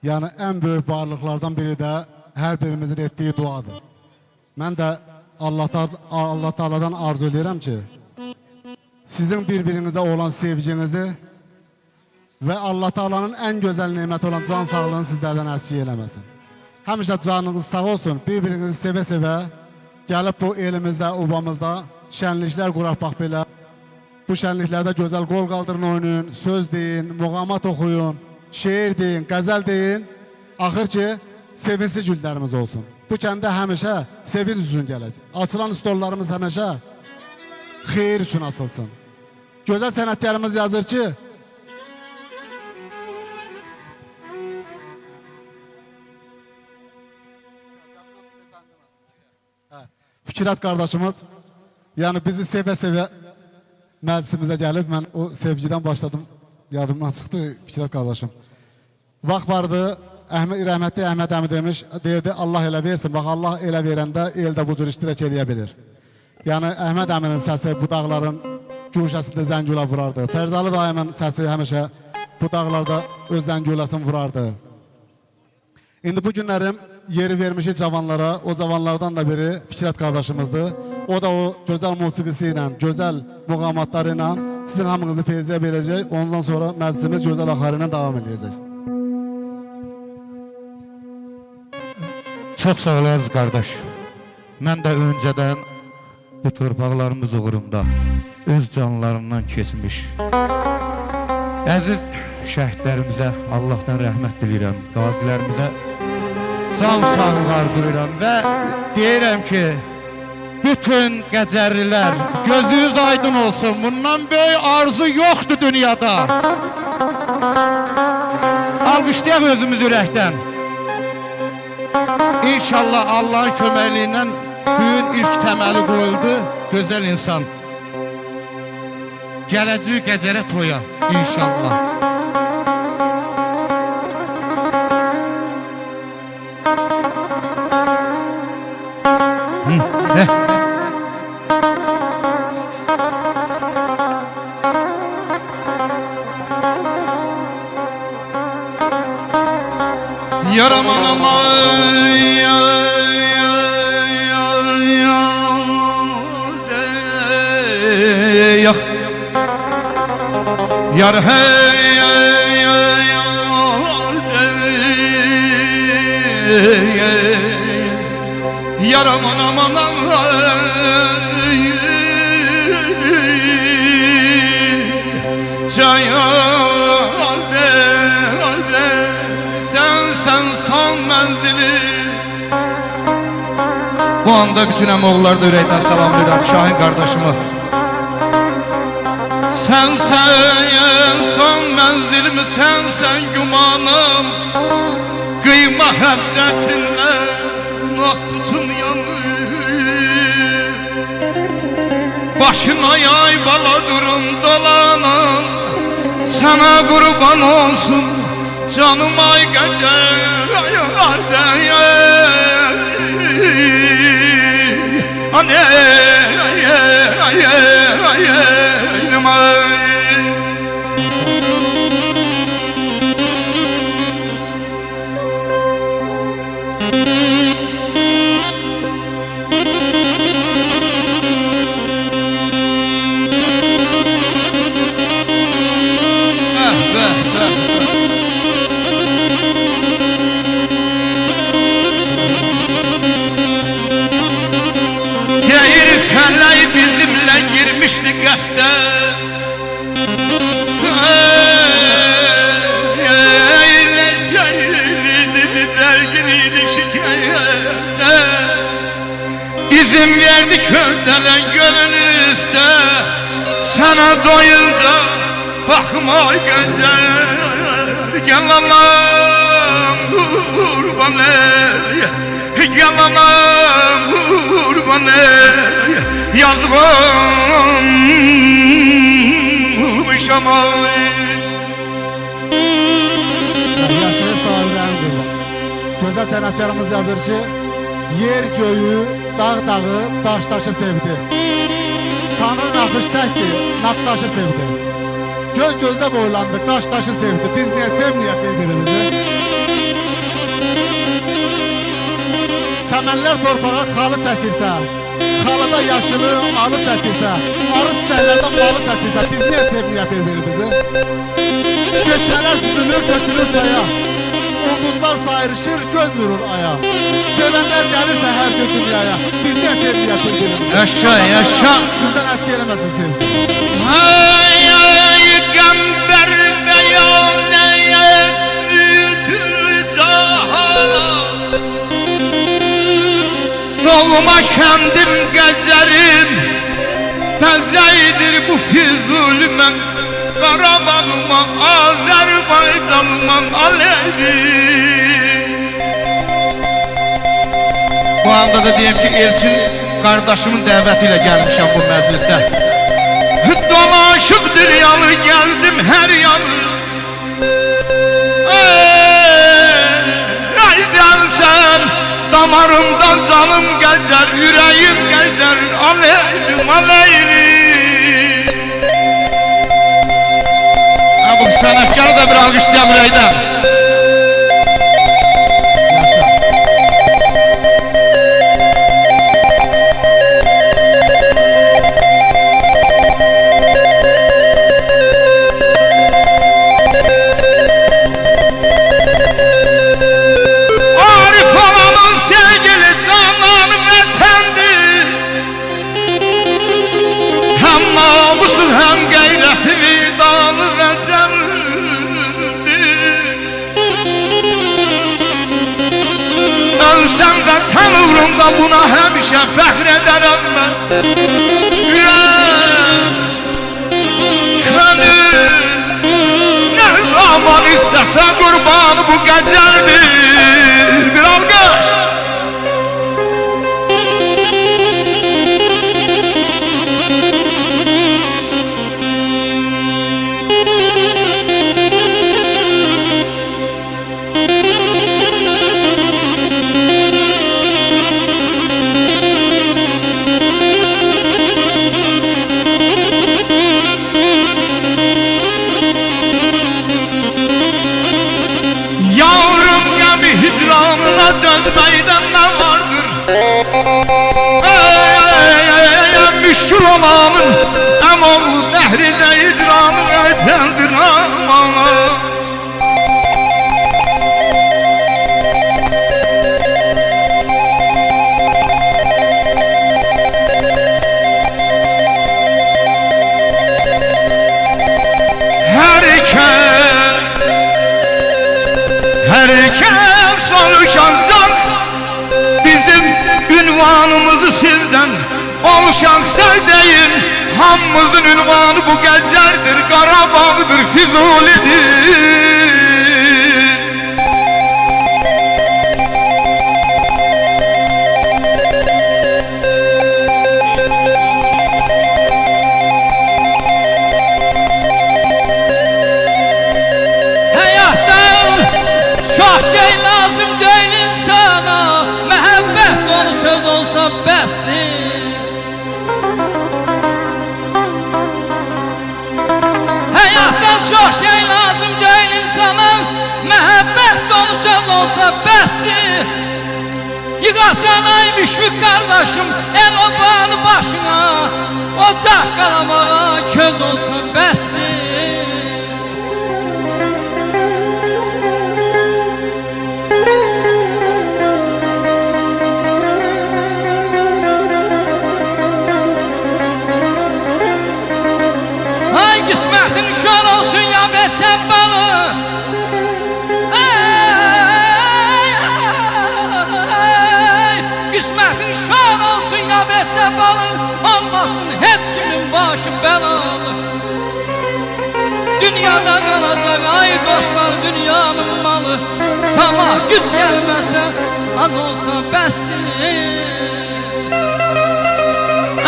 Yani en büyük varlıklardan biri de her birimizin ettiği duadır. Ben de Allah Teala'dan arzu ederim ki sizin birbirinize olan sevginizi ve Allah Teala'nın en güzel nimeti olan can sağlığını sizlerden əskiy eləməsin. Həmişə canınız sağ olsun, birbirinizi sevə-sevə gəlib bu elimizdə, obamızda şənliklər quraq bax belə. Bu şənliklərdə gözəl qol qaldırın oynayın, söz deyin, muğamat oxuyun, şeir deyin, qəzəl deyin. Axır ki, sevinçli günlərimiz olsun. Bu kəndə həmişə sevinç üçün gələk. Açılan stollarımız həmişə xeyir üçün açılsın. Gözəl sənətkarımız yazır ki, Fikrət qardaşımız, yani bizi sevə-sevə məclisimizə gəlib, mən o sevgidən başladım, yadımdan çıxdı Fikrət qardaşım. Vaxt vardı, rəhmətli Əhməd əmi demiş, deyirdi Allah elə versin, bax Allah elə verəndə eldə bu cür iştirak eləyə bilir. Yani Əhməd əminin səsi bu dağların güşəsində zəngülə vurardı. Fərzalı dayımın səsi həmişə bu dağlarda öz zəngüləsin vurardı. İndi bu günlərim yeri vermişi cavanlara, o cavanlardan da biri Fikrət qardaşımızdır. O da o gözəl musiqisi ilə, gözəl muğamatları ilə sizin hamınızı feyzə verəcək. Ondan sonra məclisimiz gözəl axarı ilə davam edəcək. Çox sağ olasınız qardaş. Mən də öncədən bu torpaqlarımız uğrunda öz canlarından keçmiş əziz şəhidlərimizə Allahdan rəhmət diləyirəm, qazilərimizə can sağlıq arzulayıram və deyirəm ki, bütün Qəzərlilər gözünüz aydın olsun, bundan böyük arzu yoxdur dünyada. Alqışlayaq özümüz ürəkdən. İnşallah Allah'ın köməkliyindən büyük ilk təməli qoyuldu, gözəl insan. Gələcək Qəzərə toya inşallah. Yaraman aman yar hey yaraman aman sen son menzili. Bu anda bütün əmoğulları da ürəkdən salamlayıram Şahin qardaşımı. Sen son menzilim, sen gümanım. Kıyma hasretinle naktum yanır. Başına yay bala durun dolanım. Sana kurban olsun canım ay gece anne bizimle girmişti qəsdə. Derginiydi şikayette. İzin verdi köndelen gönül üstte. Sana doyunca bakma güzel. Gel anam kurban ey, gel anam kurban ey. Yazgınmış ama Yaşlı sahiblərin qurban. Gözəl sənətkarımız yazır ki, yer göyü, dağ dağı, daş daşı sevdi. Tanrı nakış çəkdi, nakdaşı sevdi. Göz gözdə boylandı, qaş qaşı sevdi. Biz niyə sevməyək bir-birimizi? Çəmənlər torpağa xalı çəkirsə, xalıda yaşılı alı çəkirsə, arı çiçəklərdən balı çəkirsə, biz niyə sevməyət verir bizi? Çeşmələr süzülür, dökülür çaya, ulduzlar sayrışır, göz vurur aya. Sevənlər gəlirsə hər gün dünyaya, biz niyə sevməyət birbirimizi? Yaşa, yaşa. Sizdən əski eləməsin sevgi. Ay qəmbər beyanəyə bütün cahan, doğma kendim gezerim, tezeydir bu Füzulüme, Qarabağıma, Azərbaycanıma aleyhim. Bu anda da diyeyim ki Elçin kardeşimin dəvətiyle gelmişim bu məclisə. Dolaşıp dünyalı geldim her yanı. Ey sen damarımdan canım gezer, yüreğim gezer, aleyhim aleyhim. Bu sanatkarı da bir alkışlayalım Reyden. Ölsem de tam uğrumda buna hemşe fəxrederim ben. Gönül ne zaman istesen kurbanı bu gecedir. Bir alkış. Dönmeyden ne vardır? Müşkül olanın emol nehrine icranı etendir aman. Herkes oluşan zan, bizim ünvanımızı sizden oluşan sevdiğim, hamımızın ünvanı bu gecərdir, Qarabağdır, Füzulidir. Çok şey lazım değil insana, mehabbet dolu söz olsa bəsdir. Yıkasan ay müşfik kardeşim el obağını başına, ocak kalamağa köz olsa bəsdir. Ay kısmetin şöyle olsun ya beçen balı. Kısmetin şöyle olsun ya beçen balı. Olmasın hiç kimin başı belalı. Dünyada kalacak ay dostlar dünyanın malı. Tamah güç gelmese az olsa bəsdir.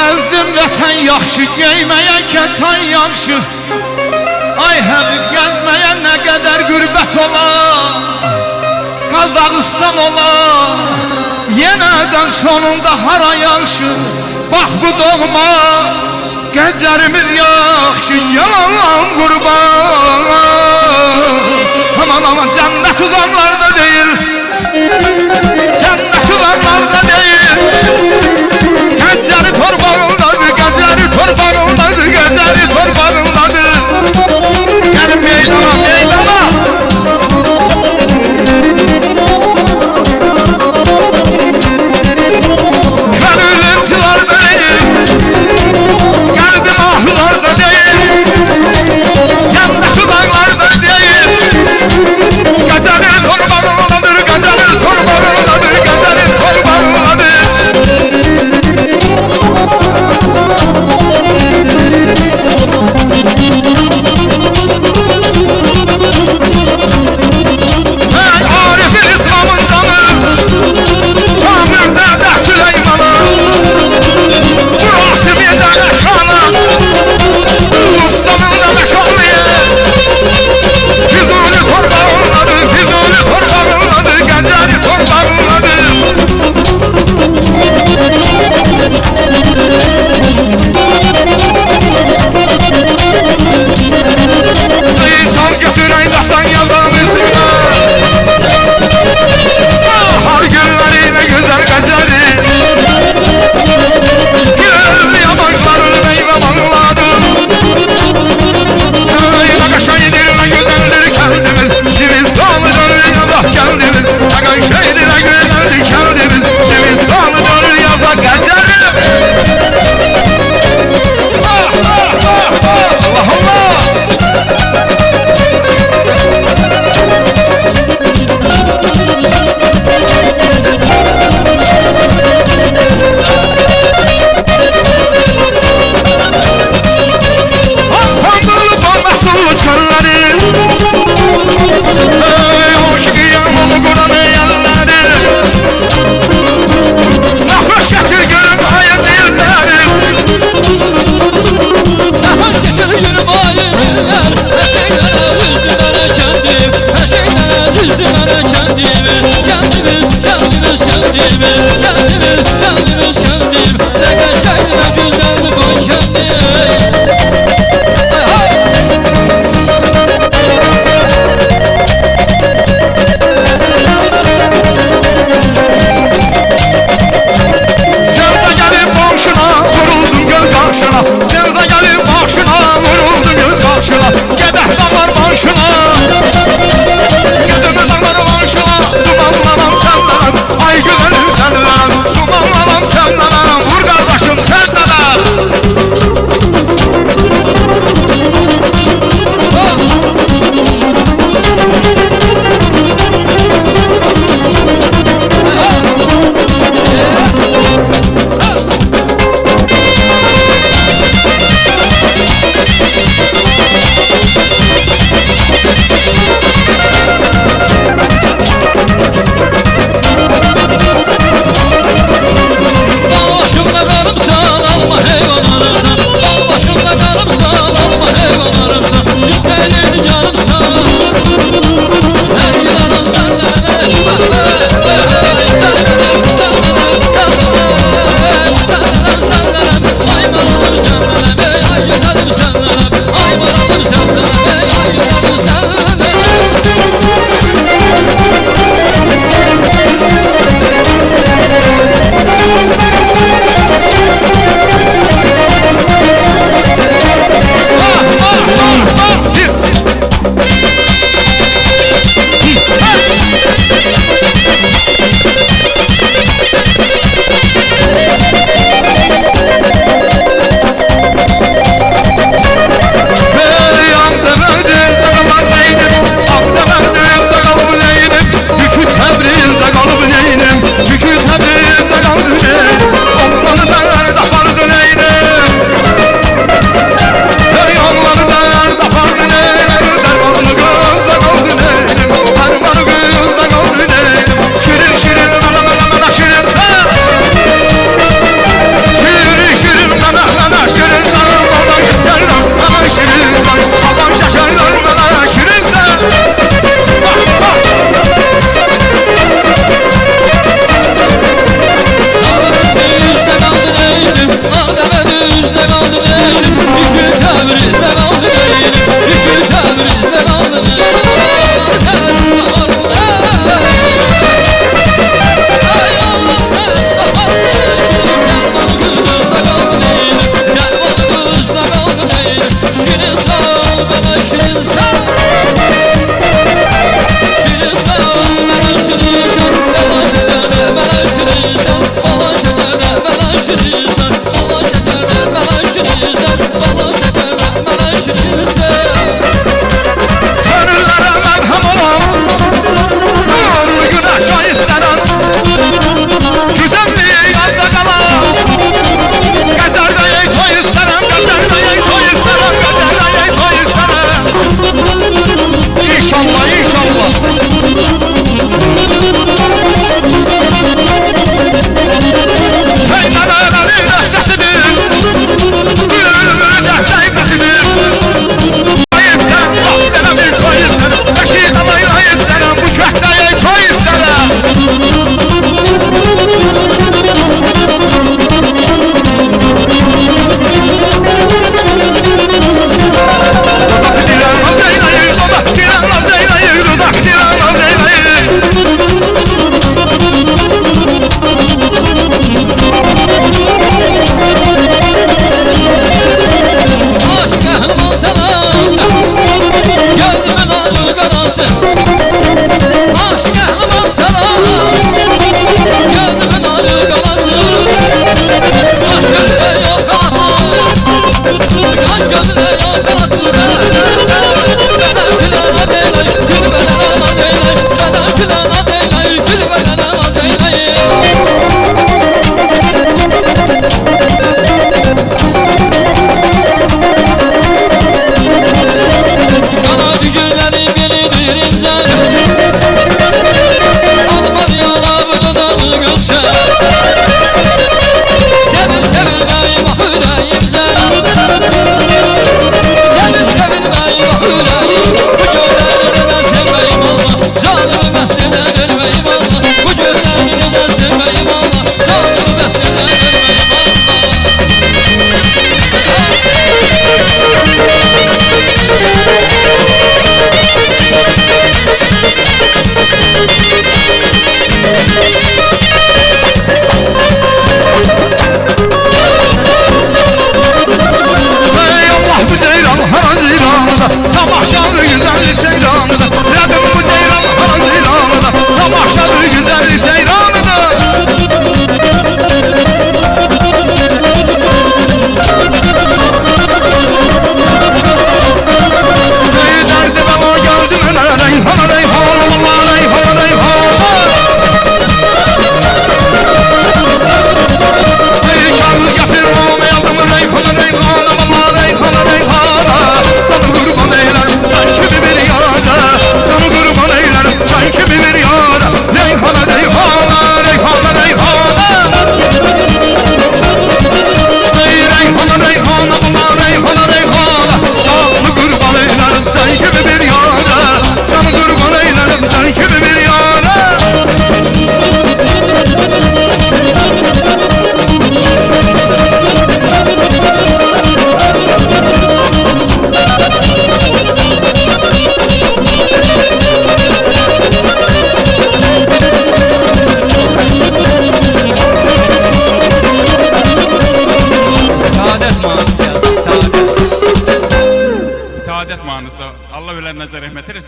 Əzdim vətən yaxşı, geyməyə kətan yaxşı. Ay həbib gəzməyə nə qədər qürbət ola, Qazaqistan ola, yenədən sonunda hara yaxşı. Bax bu doğma gəcərimiz yaxşı, yalan qurban. Aman aman cənnət uzanlarda deyil, cənnət uzanlarda deyil.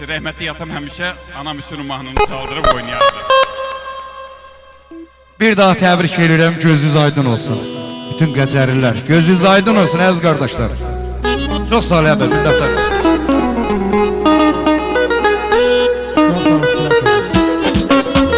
Rəhmətli atam həmişə anam üçün mahnını çaldırıb oynayardı. Bir daha təbrik edirəm, gözünüz aydın olsun. Bütün Qəzərlilər, gözünüz aydın olsun əziz qardaşlar. Çox sağ ol əbə, minnətlər. Çok sağ olun Fikret kardeş.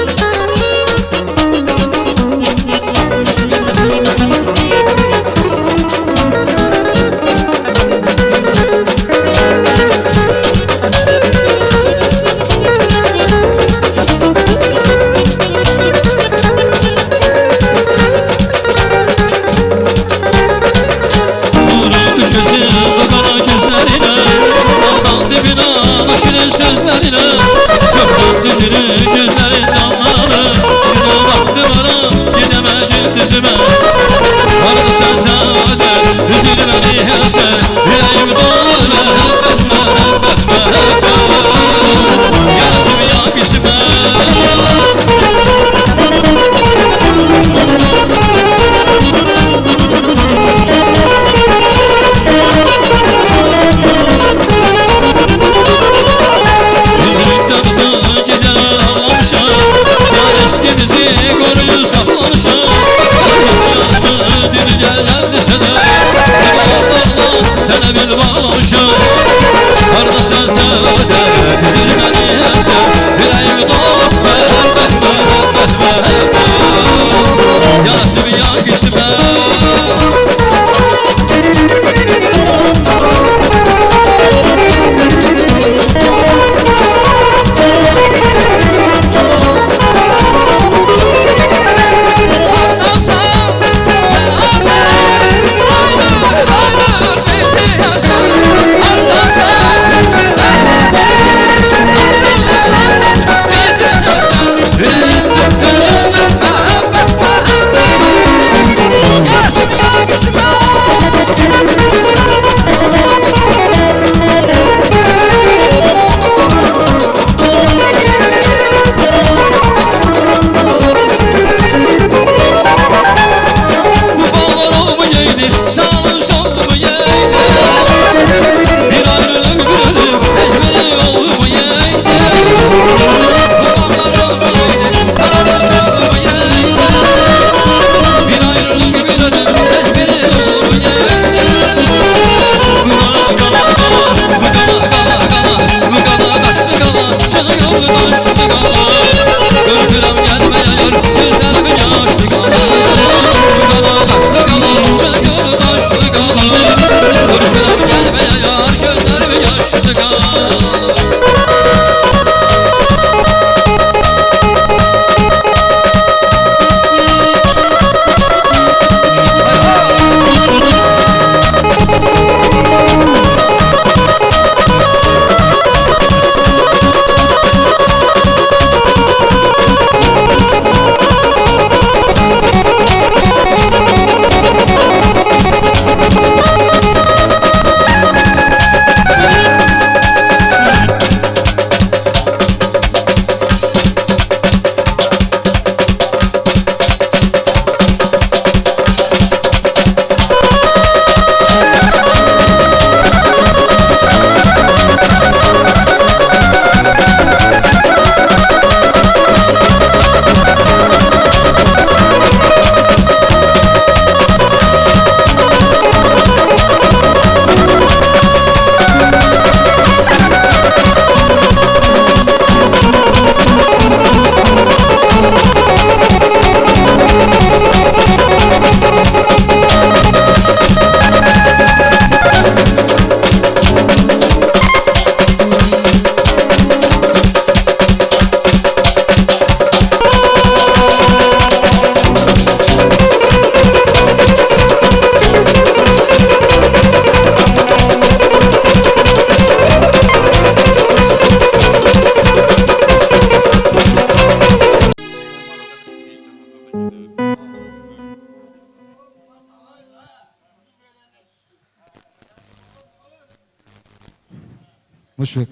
Müşfik.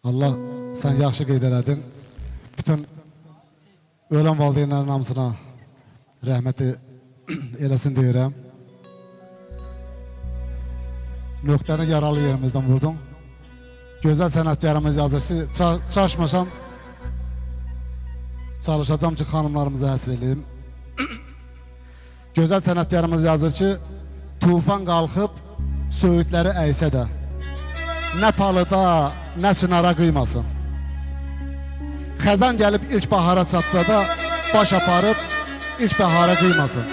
Allah sen yaxşı qeyd elədin. Bütün ölən valideynlərin hamısına rəhməti eləsin deyirəm. Nöqtəni yaralı yerimizdən vurdun. Gözəl sənətkarımız yazıcı çalışmasam çalışacağım ki xanımlarımıza həsr edeyim. Gözəl sənətkarımız yazır ki, tufan qalxıb söğütləri əysə də nə palıda, nə çınara qıymasın. Xəzan gəlib ilk bahara çatsa da baş aparıb ilk bahara qıymasın.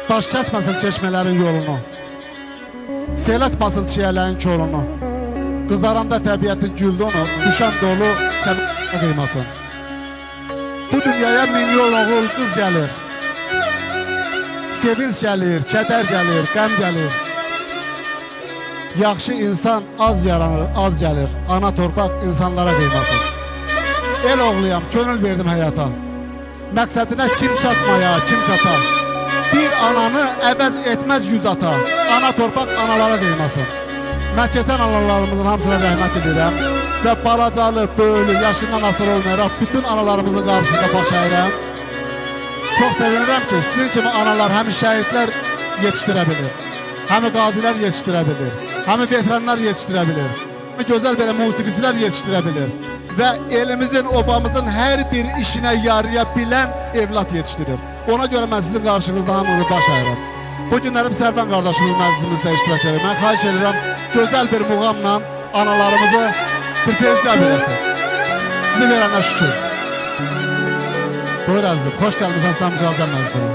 Daş kəsməsin çeşmələrin yolunu, sel atmasın çiyələrin kolunu. Qızaranda təbiətin güldonu, düşən dolu çəmənə qıymasın. Bu dünyaya milyon oğul qız gəlir, sevinç gəlir, kədər gəlir, qəm gəlir. Yaxşı insan az yaranır, az gəlir. Ana torpaq insanlara qıymasın. El oğluyam, könül verdim həyata. Məqsədinə kim çatmaya, kim çata. Bir ananı əvəz etməz 100 ata. Ana torpaq analara qıymasın. Mən keçən analarımızın hamısına rəhmət edirəm və balacalı, böyülü, yaşından asıl olmayaraq bütün analarımızın qarşısında baş əyirəm. Çox sevinirəm ki, sizin kimi analar həm şəhidlər yetişdirə bilir, həm qazilər yetişdirə bilir, həm veteranlar yetişdirə bilir, həm gözəl belə musiqicilər yetişdirə bilir və elimizin, obamızın hər bir işinə yaraya bilən evlat yetişdirir. Ona görə mən sizin qarşınızda hamınızı baş əyirəm. Bu günlərim Sərvan qardaşımız məclisimizdə iştirak edir. Mən xahiş edirəm, gözəl bir muğamla analarımızı bir tezgah bilirsin. Sizi verənə şükür. Buyur əzizim, xoş gəlmişsən sən Müqavilə məclisinə.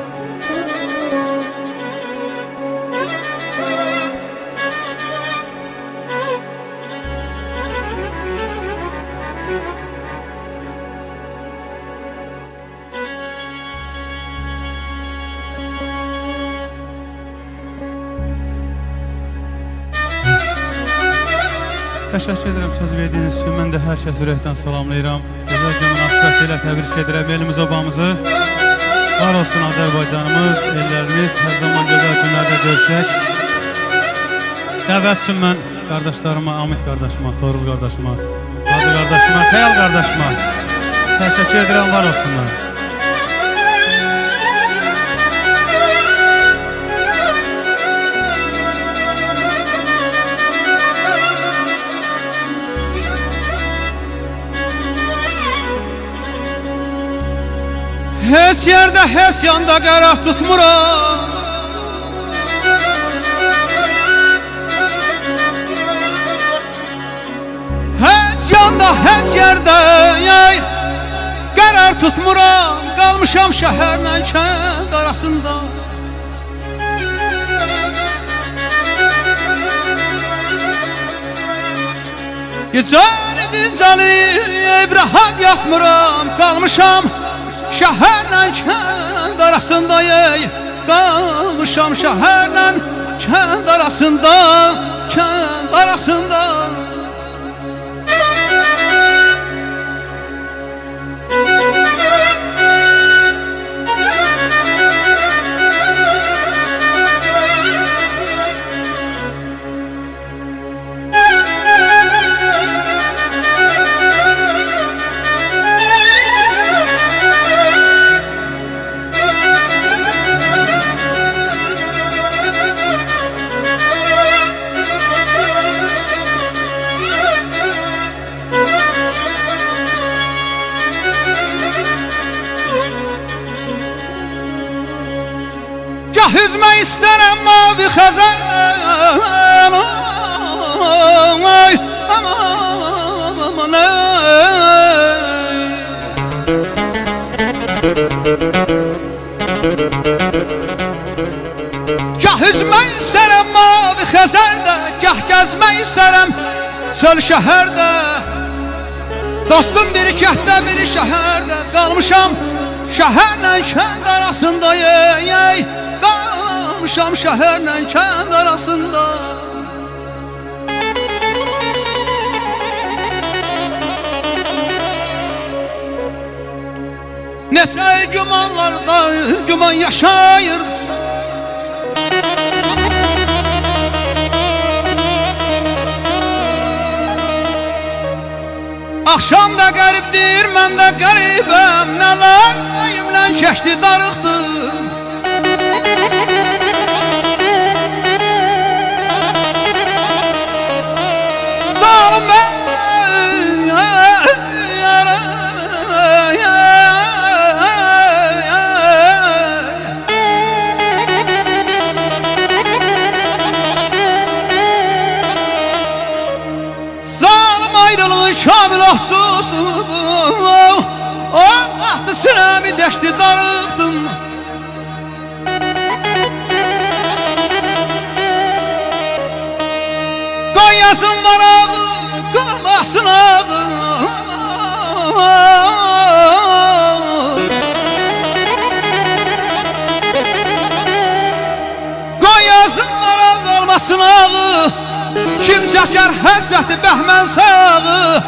Təşəkkür edirəm söz verdiyiniz üçün. Mən də hər kəsi ürəkdən salamlayıram. Gözəl gün münasibətilə təbrik edirəm elimiz obamızı. Var olsun Azərbaycanımız, ellərimiz. Hər zaman gözəl günlərdə görüşək. Dəvət üçün mən qardaşlarıma, Amit qardaşıma, Toruz qardaşıma, Hacı qardaşıma, Xəyal qardaşıma təşəkkür edirəm, var olsunlar. Heç yerdə, heç yanda qərar tutmuram. Heç yanda, heç yerdə qərar tutmuram. Qalmışam şəhərlə kənd arasında. Gecəni dincəlib rahat yatmıram. Qalmışam şəhərlə kənd arasında, qalmışam şəhərlə kənd arasında, kənd arasında. Gah üzmək istərəm mavi xəzən, ay, aman, gah üzmək istərəm mavi xəzərdə, gah gəzmək istərəm çöl şəhərdə. Dostum biri kənddə, biri şəhərdə, qalmışam şəhərlə kənd arasında, qalmışam şəhərlə kənd arasında. Neçə gümanlarda güman yaşayır. Axşam da qəribdir, mən də qəribəm. Nələr əyimlə keçdi darıqdır. Zalım bir deşti darıqdım. Qoyasın var ağı, qalmasın ağı. Qoyasın var ağı, qalmasın ağı. Kim çəkər həsrəti bəhmən sağı.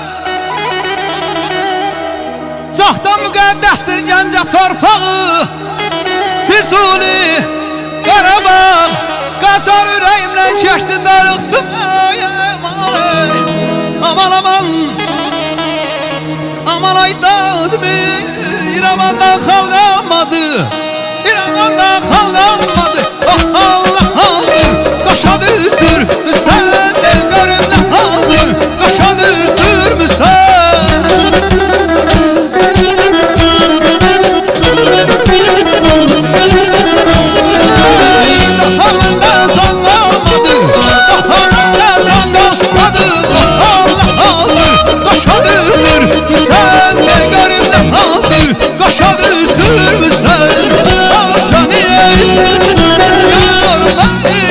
Çaxta müqəddəsdir Gəncə torpağı. Füzuli, Qarabağ, Qacar ürəyimlə keçdi darıqdım. Aman aman, aman aydadım. İrəvanda xalq almadı, İrəvanda xalq almadı. Oh Allah aldı, qaşa düzdür sən de görüm nə aldı. Qaşa düzdür sən. Daha məndən son qalmadı, daha məndən son qalmadı. Oh Allah aldı, qaşa düzdür sən de görüm nə aldı. Qaşa düzdür sən. Ah səni yar mənim,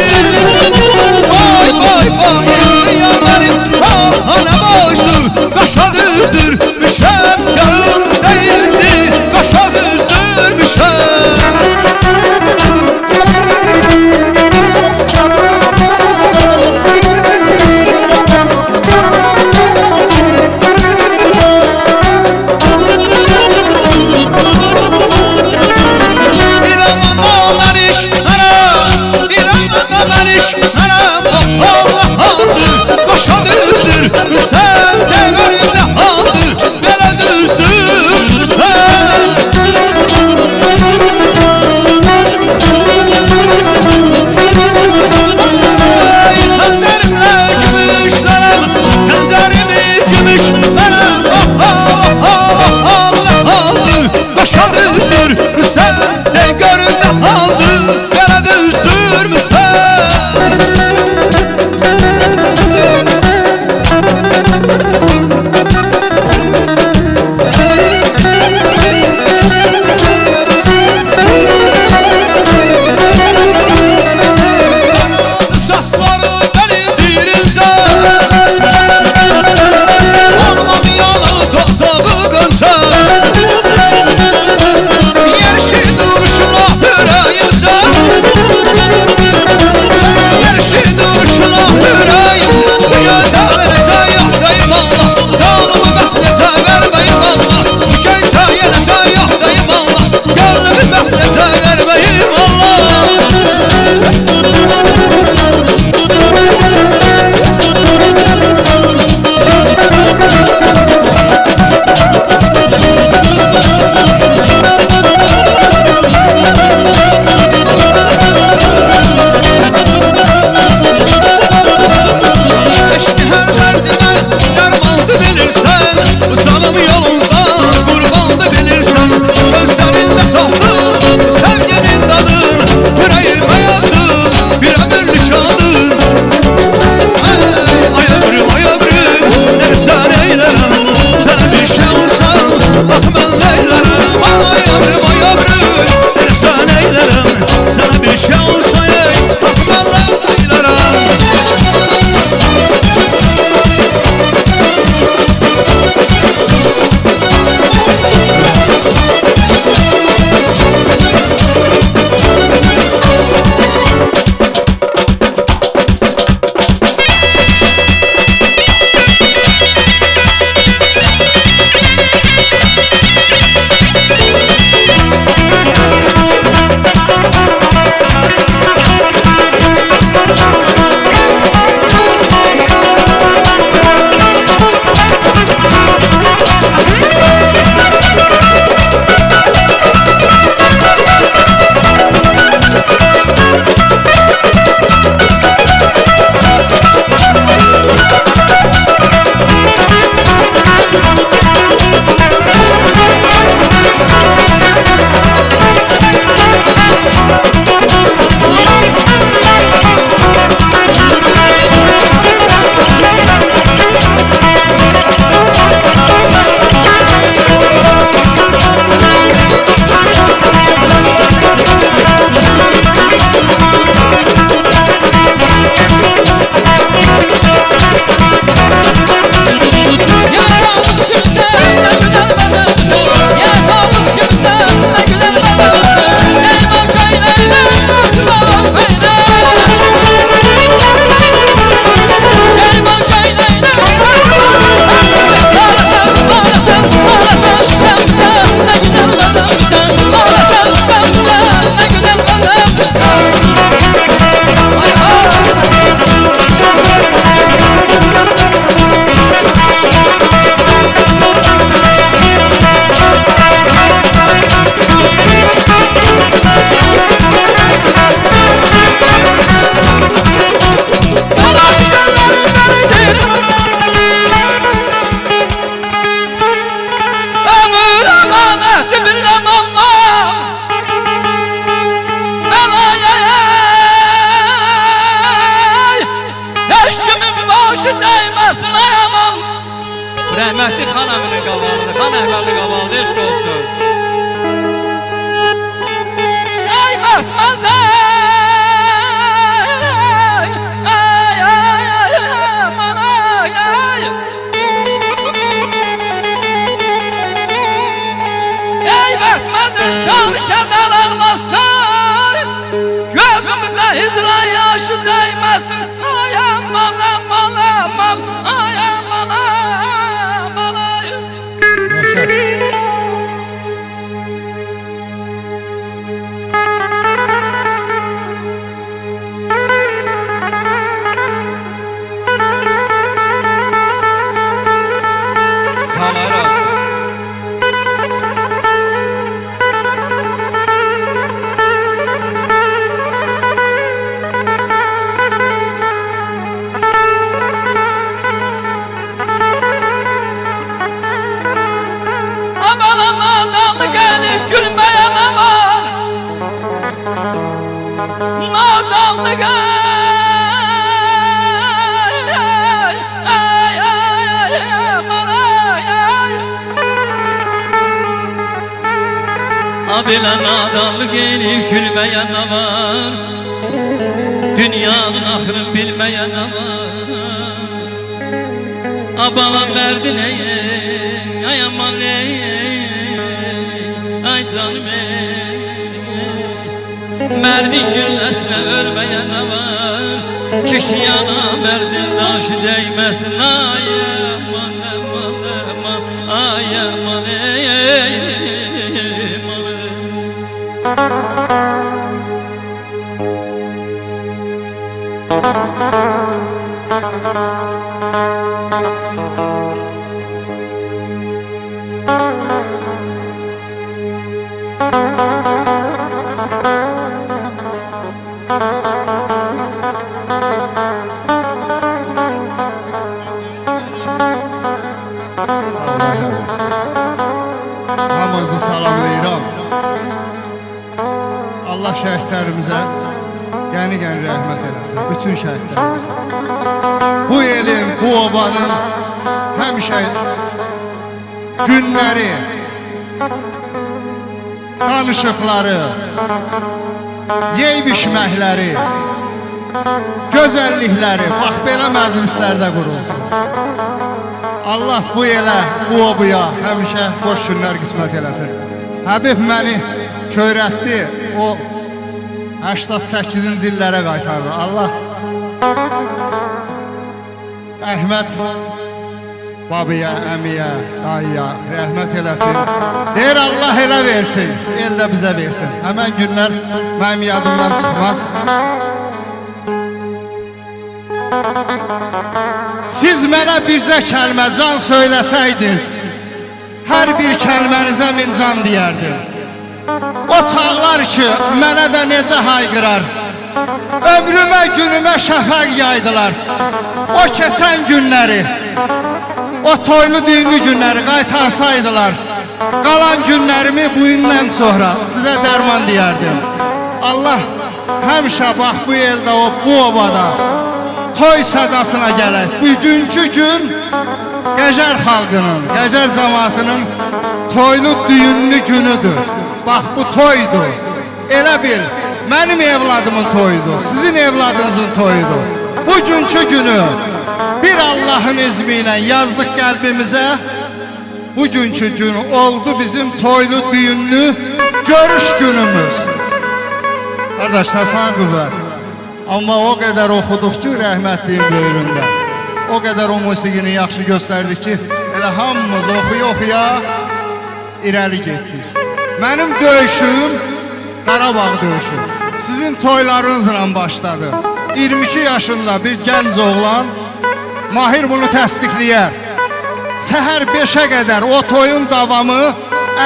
vay vay vay yar mənim. Ah nə boşdur, qaşa düzdürmüşəm. Yarım deyildi, qaşa düzdürmüşəm. xan əminin qabalıdır, xan əhvəlinin qabalıdır, eşq olsun. Ey Məhməzə, şan keder ağlasın, gözümüze hidran yaşı değmesin. Ay aman aman aman, ay aman aman ay. Yaşa. Salar olsun. Belə nadanlıq elib gülməyən nə var, dünyanın axırını bilməyən nə var. Abalan mərdin ey, ay aman ey, ay canım ey. Mərdin gülləsinə ölməyən nə var, kişi yana mərdin daşı dəyməsin. Ay aman aman aman, ay aman ey. Hamınızı salamlayıram. Allah şəhidlərimizə qəni-qəni rəhmət eləsin, bütün şəhidlərimizə. Bu elin, bu obanın həmişə günləri, danışıqları, yeyib-içməkləri, gözəllikləri, bax belə məclislərdə qurulsun. Allah bu elə, bu obuya həmişə xoş günlər qismət eləsin. Həbib məni köyrətdi, o 88-ci illərə qaytardı. Allah Əhməd babaya, əmiyə, dayıya rəhmət eləsin. Deyir Allah elə versin, el də bizə versin. Həmən günlər mənim yadımdan çıxmaz. Siz mənə bircə kəlmə can söyləsəydiniz, hər bir kəlmənizə min can deyərdim. O çağlar ki, mənə də necə hayqırar, ömrümə, günümə şəfəq yaydılar. O keçən günləri, o toylu düğünlü günləri qaytarsaydılar, qalan günlərimi bu gündən sonra sizə dərman deyərdim. Allah həmişə bax bu eldə, bu obada toy sədasına gələk. Bugünkü gün Qəzər xalqının, Qəzər cəmaatının toylu düğünlü günüdür. Bax bu toydur. Elə bil, mənim evladımın toyudur, sizin evladınızın toyudur. Bugünkü günü bir Allah'ın izniyle yazdık qəlbimizə. Bugünkü gün oldu bizim toylu düğünlü görüş günümüz. Qardaşlar, sana qüvvət. Amma o qədər oxuduq ki, rəhmətliyin böyründə. O qədər o musiqini yaxşı göstərdik ki, elə hamımız oxuya-oxuya irəli getdik. Mənim döyüşüm Qarabağ döyüşü. Sizin toylarınızla başladı. 22 yaşında bir gənc oğlan, Mahir bunu təsdiqləyər. Səhər 5'ə qədər o toyun davamı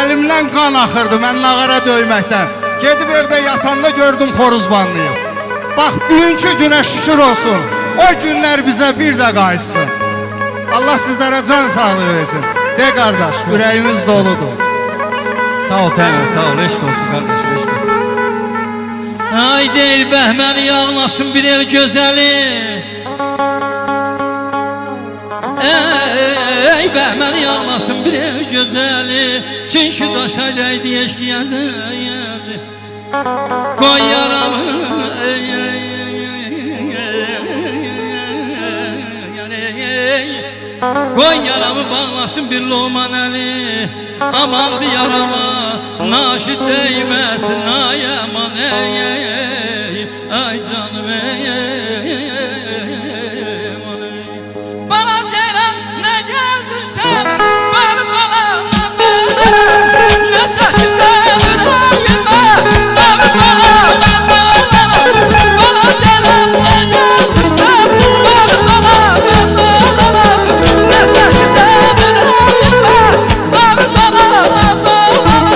əlimdən qan axırdı mən nağara döyməkdən. Gedib evdə yatanda gördüm xoruzbanlıyım. Bax, bugünkü günə şükür olsun. O günlər bizə bir də qayıtsın. Allah sizlərə can sağlığı versin. De qardaş, ürəyimiz doludur. Sağ ol Təmir, sağ ol, eşq olsun qardaşım, eşq olsun. Ay deyil bəhməni yağlasın bir el gözəli. Ey Eybə məni yanmasın bir ev gözəli, çünki daşa dəydi eşq yazır. Qoy yaramı Qoy yaramı bağlasın bir loman əli, amandı yarama naşid değməsin. Ay aman ay canım aman Bana ceyran ne gezirsen beni balama ne çəkirsən ürəyimə beni balama Bana ceyran ne gezirsen beni balama ne çəkirsən ürəyimə beni balama Dağ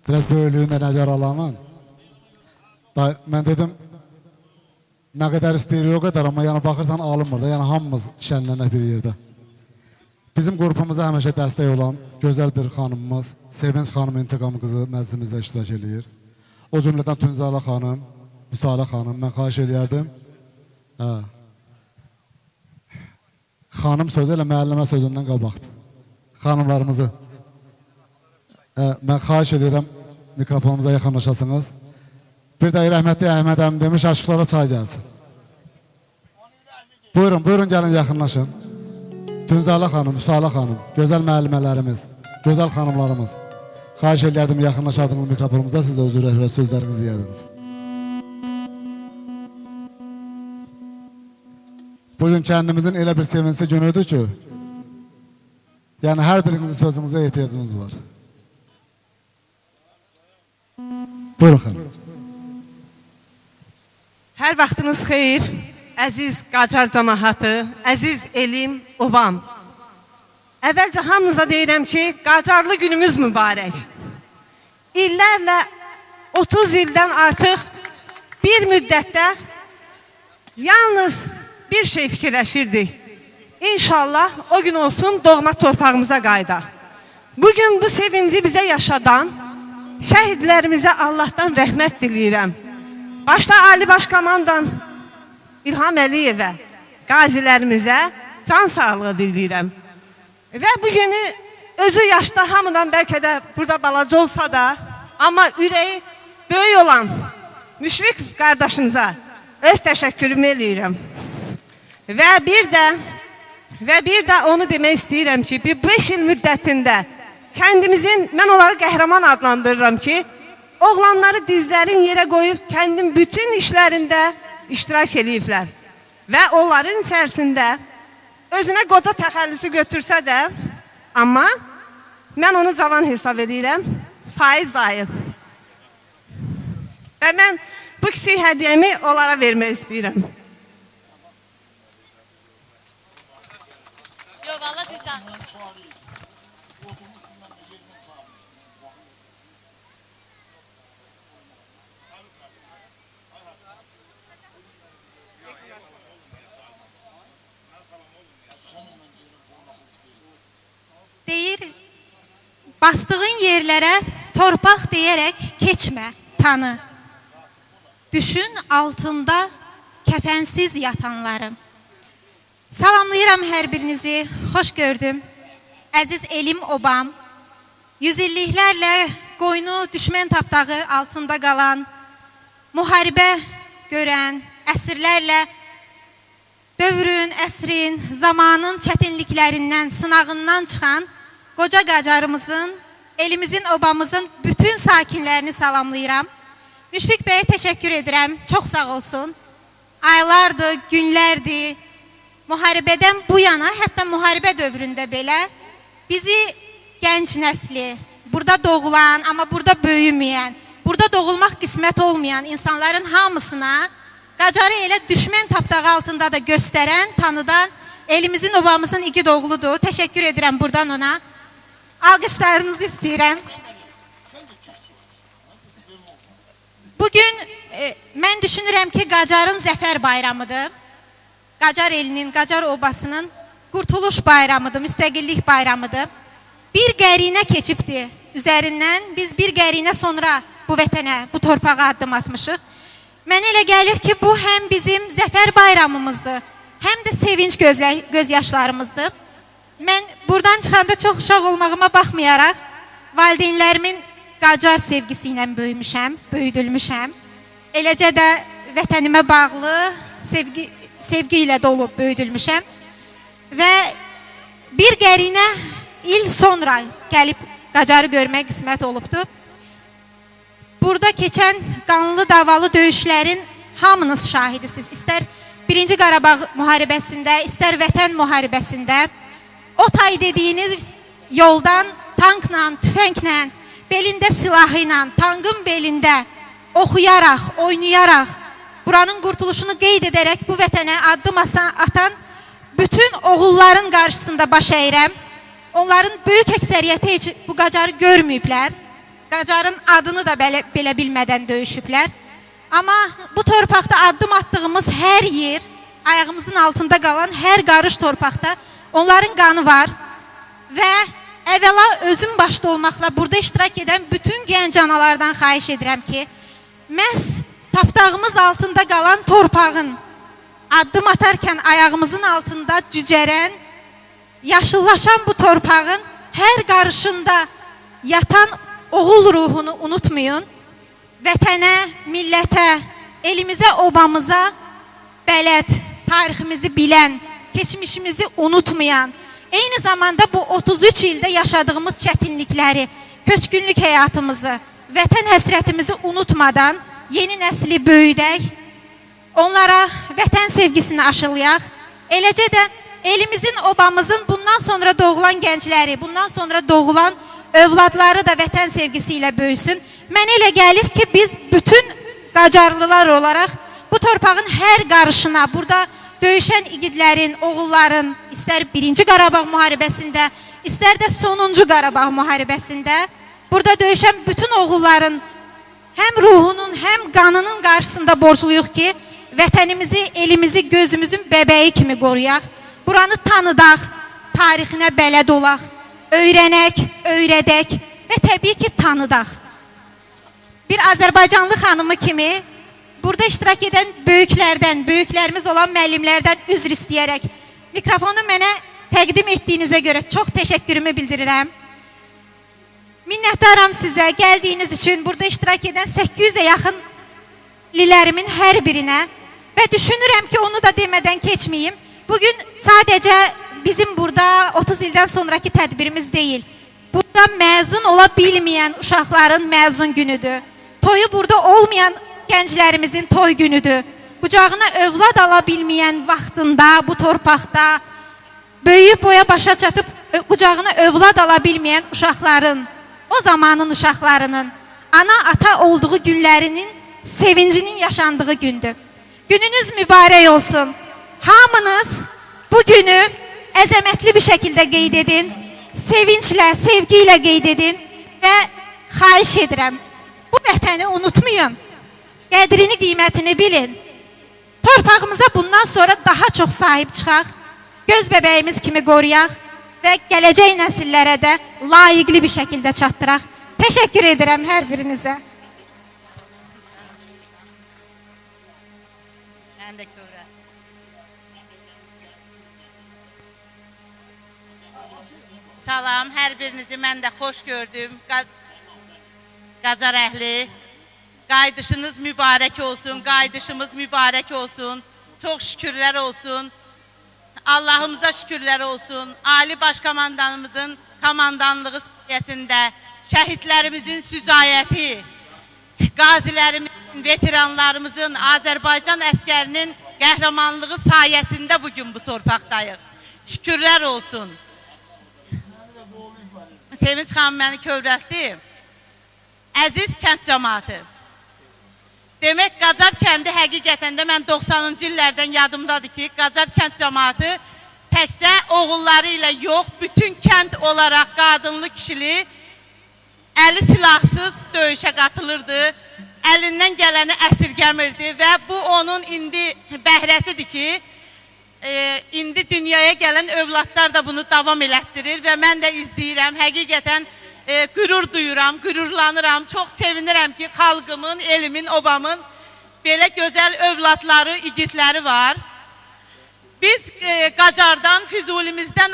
Biraz böyüklüğünü de nəzər alanın. Mən dedim, nə qədər istəyir o qədər, amma yəni baxırsan alınmır da, yəni hamımız şənlənək bir yerdə. Bizim qrupumuza həmişə dəstək olan gözəl bir xanımımız, Sevinç xanım İntiqam qızı məclisimizdə iştirak edir. O cümlədən Tünzalə xanım, Müsalə xanım, mən xahiş eləyərdim. Xanım sözü ilə müəllimə sözündən qabaqdır. Xanımlarımızı mən xahiş edirəm, mikrofonumuza yaxınlaşasınız. Bir də rəhmətli Əhməd əmi demiş, aşıqlara çay gəlsin. Buyurun, buyurun gəlin yaxınlaşın. Tünzalə xanım, Müsalə xanım, gözəl müəllimələrimiz, gözəl xanımlarımız. Xahiş edirəm, yaxınlaşardınız mikrofonumuza, siz də özür və sözlərinizi deyərdiniz. Bugün kəndimizin elə bir sevinçli günüdür ki, yəni hər birinizin sözünüzə ehtiyacımız var. Buyurun xanım. Hər vaxtınız xeyir, əziz Qacar cəmaatı, əziz elim, obam. Əvvəlcə hamınıza deyirəm ki, Qacarlı günümüz mübarək. İllərlə 30 ildən artıq bir müddətdə yalnız bir şey fikirləşirdik. İnşallah o gün olsun doğma torpağımıza qaydaq. Bugün bu sevinci bizə yaşadan şəhidlərimizə Allahdan rəhmət diləyirəm. Başda Ali Başkomandan İlham Əliyevə, qazilərimizə can sağlığı diləyirəm. Və bugünü özü yaşda hamıdan bəlkə də burada balaca olsa da, amma ürəyi böyük olan Müşfiq qardaşımıza öz təşəkkürümü eləyirəm. Və bir də onu demək istəyirəm ki, 5 il müddətində kəndimizin, mən onları qəhrəman adlandırıram ki, oğlanları dizlərin yerə qoyub kəndin bütün işlərində iştirak ediblər. Və onların içərisində özünə qoca təxəllüsü götürsə də, amma mən onu cavan hesab edirəm, Faiz dayı. Və mən bu kiçik hədiyyəmi onlara vermək istəyirəm. Yox, valla sizdən. Deyir, bastığın yerlərə torpaq deyərək keçmə, tanı. Düşün altında kəfənsiz yatanları. Salamlayıram hər birinizi, xoş gördüm. Əziz elim obam, yüzilliklərlə qoynu düşmən tapdağı altında qalan, müharibə görən, əsrlərlə dövrün, əsrin, zamanın çətinliklərindən, sınağından çıxan qoca qacarımızın, elimizin, obamızın bütün sakinlərini salamlayıram. Müşfiq bəyə təşəkkür edirəm, çox sağ olsun. Aylardır, günlərdir, müharibədən bu yana, hətta müharibə dövründə belə bizi gənc nəsli, burada doğulan, amma burada böyüməyən, burada doğulmaq qismət olmayan insanların hamısına Qacarı elə düşmən tapdağı altında da göstərən, tanıdan elimizin, obamızın iki doğuludur. Təşəkkür edirəm buradan ona. Alqışlarınızı istəyirəm. Bugün mən düşünürəm ki, Qacarın zəfər bayramıdır. Qacar elinin, Qacar obasının qurtuluş bayramıdır, müstəqillik bayramıdır. Bir qərinə keçibdir üzərindən. Biz bir qərinə sonra bu vətənə, bu torpağa addım atmışıq. Mənə elə gəlir ki, bu həm bizim zəfər bayramımızdır, həm də sevinç göz yaşlarımızdır. Mən buradan çıxanda çox uşaq olmağıma baxmayaraq, valideynlərimin Qacar sevgisi ilə böyüdülmüşəm. Eləcə də vətənimə bağlı sevgi ilə dolub böyüdülmüşəm. Və bir qərinə il sonra gəlib Qacarı görmək qismət olubdur. Burada keçən qanlı davalı döyüşlərin hamınız şahidisiniz. İstər 1-ci Qarabağ müharibəsində, istər vətən müharibəsində. O tay dediyiniz yoldan tankla, tüfənglə, belində silahı ilə, tankın belində oxuyaraq, oynayaraq, buranın qurtuluşunu qeyd edərək bu vətənə addım atan bütün oğulların qarşısında baş əyirəm. Onların böyük əksəriyyəti heç bu Qacarı görməyiblər. Qacarın adını da belə bilmədən döyüşüblər. Amma bu torpaqda addım attığımız hər yer, ayağımızın altında qalan hər qarış torpaqda onların qanı var. Və əvvəla özüm başda olmaqla burada iştirak edən bütün gənc analardan xahiş edirəm ki, məhz tapdağımız altında qalan torpağın, addım atarkən ayağımızın altında cücərən, yaşıllaşan bu torpağın hər qarışında yatan oğul ruhunu unutmayın. Vətənə, millətə, elimizə, obamıza bələd, tariximizi bilən, keçmişimizi unutmayan, eyni zamanda bu 33 ildə yaşadığımız çətinlikləri, köçkünlük həyatımızı, vətən həsrətimizi unutmadan yeni nəsli böyüdək, onlara vətən sevgisini aşılayaq. Eləcə də elimizin, obamızın bundan sonra doğulan gəncləri, bundan sonra doğulan övladları da vətən sevgisi ilə böyüsün. Mənə elə gəlir ki, biz bütün Qacarlılar olaraq bu torpağın hər qarışına, burada döyüşən igidlərin, oğulların, istər 1-ci Qarabağ müharibəsində, istər də sonuncu Qarabağ müharibəsində, burada döyüşən bütün oğulların həm ruhunun, həm qanının qarşısında borcluyuq ki, vətənimizi, elimizi gözümüzün bəbəyi kimi qoruyaq. Buranı tanıdaq, tarixinə bələd olaq, öyrənək, öyrədək və təbii ki, tanıdaq. Bir Azərbaycanlı xanımı kimi burada iştirak edən böyüklərdən, böyüklərimiz olan müəllimlərdən üzr istəyərək mikrofonu mənə təqdim etdiyinizə görə çox təşəkkürümü bildirirəm. Minnətdaram sizə gəldiyiniz üçün, burada iştirak edən 800-ə yaxın lilərimin hər birinə və düşünürəm ki, onu da demədən keçməyim. Bugün sadəcə bizim burada 30 ildən sonraki tədbirimiz deyil. Burada məzun ola bilməyən uşaqların məzun günüdür. Toyu burada olmayan gənclərimizin toy günüdür. Qucağına övlad ala bilməyən vaxtında, bu torpaqda, böyüyüb boya başa çatıb qucağına övlad ala bilməyən uşaqların, o zamanın uşaqlarının, ana, ata olduğu günlərinin sevincinin yaşandığı gündür. Gününüz mübarək olsun. Hamınız bu günü əzəmətli bir şəkildə qeyd edin, sevinclə, sevgi ilə qeyd edin və xahiş edirəm, bu vətəni unutmayın, qədrini, qiymətini bilin. Torpağımıza bundan sonra daha çox sahib çıxaq, göz bəbəyimiz kimi qoruyaq və gələcək nəsillərə də layiqli bir şəkildə çatdıraq. Təşəkkür edirəm hər birinizə. Salam, hər birinizi mən də xoş gördüm. Qacar əhli, qaydışınız mübarək olsun, qaydışımız mübarək olsun. Çox şükürlər olsun. Allahımıza şükürlər olsun. Ali Başkomandanımızın komandanlığı sayəsində şəhidlərimizin sücayəti, qazilərimizin, veteranlarımızın, Azərbaycan əskərinin qəhrəmanlığı sayəsində bugün bu torpaqdayıq. Şükürlər olsun. Sevinç xanım məni kövrətdi. Əziz kənd cəmaatı. Demək, Qacar kəndi həqiqətən də mən 90-cı illərdən yadımdadır ki, Qacar kənd cəmaatı təkcə oğulları ilə yox, bütün kənd olaraq qadınlı, kişili, əli silahsız döyüşə qatılırdı. Əlindən əlindən gələni əsirgəmirdi və bu onun indi bəhrəsidir ki, indi dünyaya gələn övladlar da bunu davam elətdirir və mən də izləyirəm. Həqiqətən qürur duyuram, qürurlanıram. Çox sevinirəm ki, xalqımın, elimin, obamın belə gözəl övladları, igidləri var. Biz Qacardan, Füzulimizdən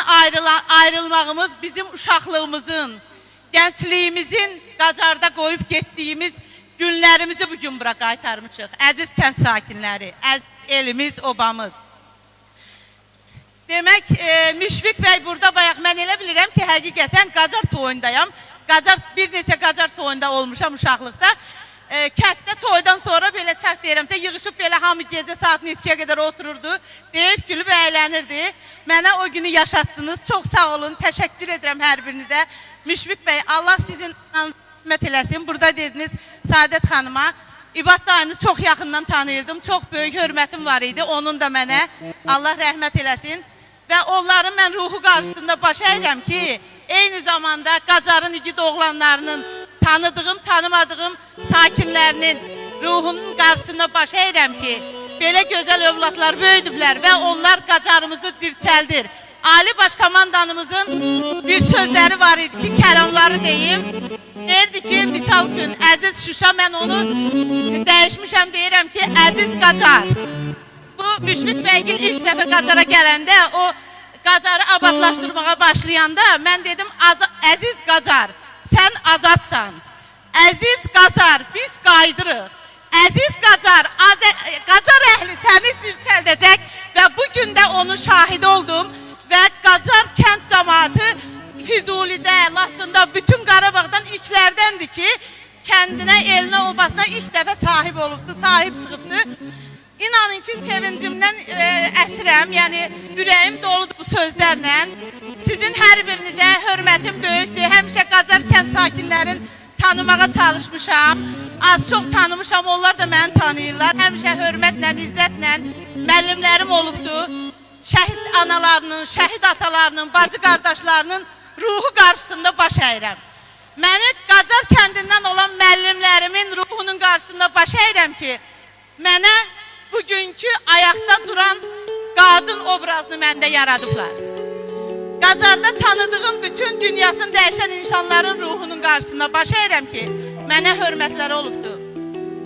ayrılmağımız bizim uşaqlığımızın, gəncliyimizin Qacarda qoyub getdiyimiz günlərimizi bugün bura qaytarmışıq. Əziz kənd sakinləri, əziz elimiz, obamız. Demək, Müşfiq bəy burada bayaq mən elə bilirəm ki, həqiqətən Qacar toyundayam. Bir neçə Qacar toyunda olmuşam uşaqlıqda. Kənddə toydan sonra belə səhv deyirəmsə, yığışıb belə hamı gecə saat neçəyə qədər otururdu, deyib gülüb əylənirdi. Mənə o günü yaşatdınız, çox sağ olun, təşəkkür edirəm hər birinizə. Müşfiq bəy, Allah sizin rəhmət eləsin. Burada dediniz Saadət xanıma, İbad dayını çox yaxından tanıyırdım, çox böyük hörmətim var idi, onun da mənə Allah rəhmət eləsin. Və onların mən ruhu qarşısında baş əyirəm ki, eyni zamanda Qacarın igid oğlanlarının, tanıdığım, tanımadığım sakinlərinin ruhunun qarşısında baş əyirəm ki, belə gözəl övladlar böyüdüblər və onlar Qacarımızı dirçəldir. Ali Baş Komandanımızın bir sözləri var idi ki, kəlamları deyim. Deyirdi ki, misal üçün, əziz Şuşa, mən onu dəyişmişəm, deyirəm ki, əziz Qacar. Bu Müşfiq bəygil ilk dəfə Qacara gələndə, o Qacarı abadlaşdırmağa başlayanda mən dedim, əziz Qacar, sən azadsan. Əziz Qacar, biz qaydırıq. Əziz Qacar, Qacar əhli səni dirçəldəcək və bugün də onun şahidi oldum və Qacar kənd cəmaatı Füzulidə, Laçında, bütün Qarabağdan ilklərdəndir ki, kəndinə, elinə, obasına ilk dəfə sahib olubdu, sahib çıxıbdı. İnanın ki, sevincimdən əsirəm, yəni ürəyim doludur bu sözlərlə. Sizin hər birinizə hörmətim böyükdür. Həmişə Qacar kənd sakinlərin tanımağa çalışmışam. Az çox tanımışam, onlar da məni tanıyırlar. Həmişə hörmətlə, izzətlə müəllimlərim olubdur. Şəhid analarının, şəhid atalarının, bacı qardaşlarının ruhu qarşısında baş əyirəm. Məni Qacar kəndindən olan müəllimlərimin ruhunun qarşısında baş əyirəm ki, mənə bugünkü ayaqda duran qadın obrazını məndə yaradıblar. Qacarda tanıdığım bütün dünyasını dəyişən insanların ruhunun qarşısında baş əyirəm ki, mənə hörmətləri olubdur.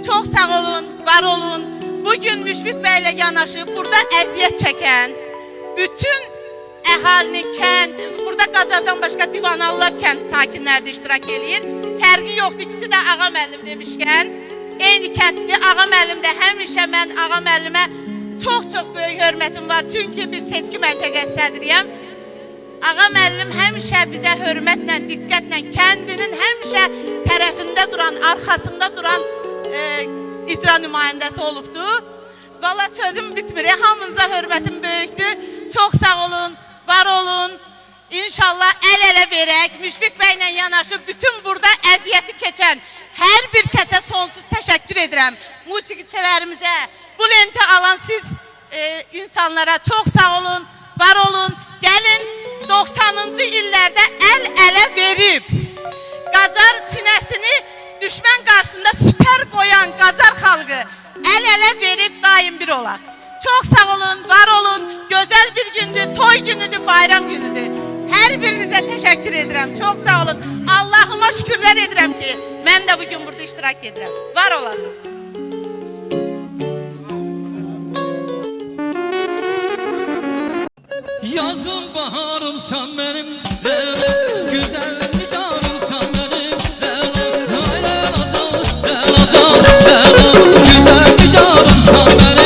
Çox sağ olun, var olun. Bugün Müşfiq bəylə yanaşı burada əziyyət çəkən bütün əhalinin kənd, burada Qacardan başqa Divanalılar kənd sakinləri də iştirak edir. Fərqi yoxdur, ikisi də ağa müəllim demişkən. Eyni kəndli ağa müəllimdə həmişə mən ağa müəllimə çox böyük hörmətim var. Çünki bir seçki məntəqəsi sədriyəm. Ağa müəllim həmişə bizə hörmətlə, diqqətlə, kəndinin həmişə tərəfində duran, arxasında duran icra nümayəndəsi olubdur. Valla sözüm bitmir, hamınıza hörmətim böyükdür. Çox sağ olun, var olun. İnşallah əl-ələ verək, Müşfiq bəylə yanaşı bütün burada əziyyəti keçən hər bir kəsə sonsuz təşəkkür edirəm. Musiqiçilərimizə, bu lenti alan siz insanlara çox sağ olun, var olun. Gəlin 90-cı illərdə əl-ələ verib, Qacar sinəsini düşmən qarşısında süpər qoyan Qacar xalqı əl-ələ verib daim bir olaq. Çox sağ olun, var olun. Gözəl bir gündür, toy günüdür, bayram günüdür. Hər birinizə təşəkkür edirəm. Çox sağ olun. Allahıma şükürlər edirəm ki, mən də bugün burada iştirak edirəm. Var olasınız. Yazın baharımsan mənim, güzel nigarımsan mənim, güzel nigarımsan mənim.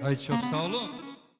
Ay çok sağ olun.